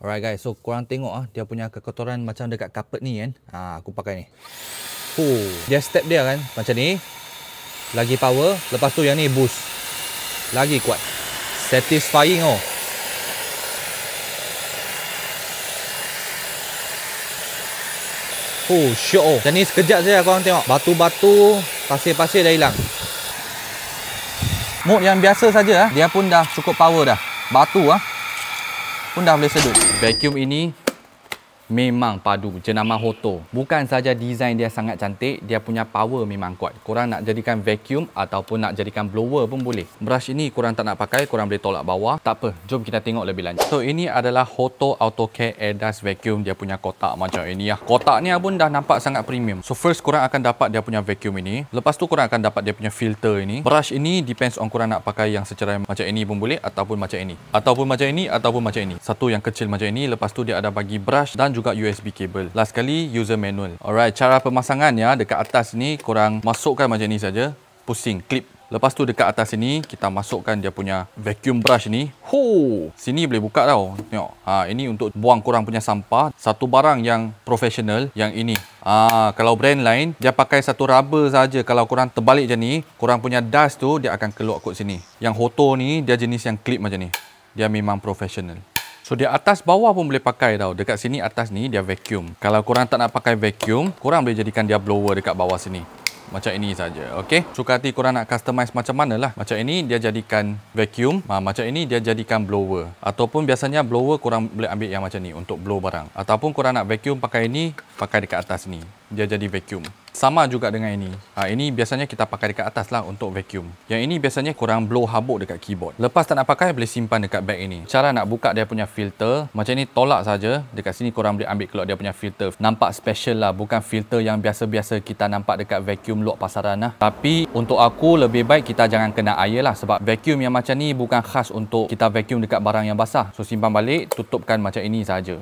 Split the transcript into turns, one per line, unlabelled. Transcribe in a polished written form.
Alright guys, so korang tengok dia punya kekotoran macam dekat carpet ni kan. Aku pakai ni. Dia step dia kan macam ni. Lagi power, lepas tu yang ni boost. Lagi kuat. Satisfying oh. Syok oh. Macam ni sekejap saja korang tengok. Batu-batu, pasir-pasir dah hilang. Mode yang biasa saja dia pun dah cukup power dah. Batu pun dah boleh sedut. Vacuum ini memang padu, jenama Hoto. Bukan saja design dia sangat cantik, dia punya power memang kuat. Korang nak jadikan vacuum ataupun nak jadikan blower pun boleh. Brush ini korang tak nak pakai, korang boleh tolak bawah. Tak apa, jom kita tengok lebih lanjut. So ini adalah Hoto AutoCare Air Dust Vacuum. Dia punya kotak macam ini Kotak ni pun dah nampak sangat premium. So first korang akan dapat dia punya vacuum ini. Lepas tu korang akan dapat dia punya filter ini. Brush ini depends on korang nak pakai yang secerai macam ini pun boleh, ataupun macam ini. Ataupun macam ini, ataupun macam ini. Satu yang kecil macam ini, lepas tu dia ada bagi brush dan juga USB cable. Last kali user manual. Alright, cara pemasangannya dekat atas ni korang masukkan macam ni saja, pusing clip. Lepas tu dekat atas sini kita masukkan dia punya vacuum brush ni. Sini boleh buka tau. Tengok. Ini untuk buang korang punya sampah. Satu barang yang profesional yang ini. Kalau brand lain dia pakai satu rubber saja. Kalau korang terbalik macam ni, korang punya dust tu dia akan keluar kot sini. Yang Hoto ni dia jenis yang clip macam ni. Dia memang profesional. So dia atas bawah pun boleh pakai tau. Dekat sini atas ni dia vacuum. Kalau korang tak nak pakai vacuum, korang boleh jadikan dia blower dekat bawah sini. Macam ini saja. Okey. Suka hati korang nak customize macam mana lah. Macam ini dia jadikan vacuum. Macam ini dia jadikan blower. Ataupun biasanya blower korang boleh ambil yang macam ni untuk blow barang. Ataupun korang nak vacuum pakai ini, pakai dekat atas ni. Dia jadi vacuum. Sama juga dengan ini. Ini biasanya kita pakai dekat atas lah untuk vacuum. Yang ini biasanya korang blow habuk dekat keyboard. Lepas tak nak pakai, boleh simpan dekat bag ini. Cara nak buka dia punya filter, macam ni tolak saja. Dekat sini korang boleh ambil keluar dia punya filter. Nampak special lah. Bukan filter yang biasa-biasa kita nampak dekat vacuum luar pasaran lah. Tapi untuk aku lebih baik kita jangan kena air lah. Sebab vacuum yang macam ni bukan khas untuk kita vacuum dekat barang yang basah. So simpan balik, tutupkan macam ini saja.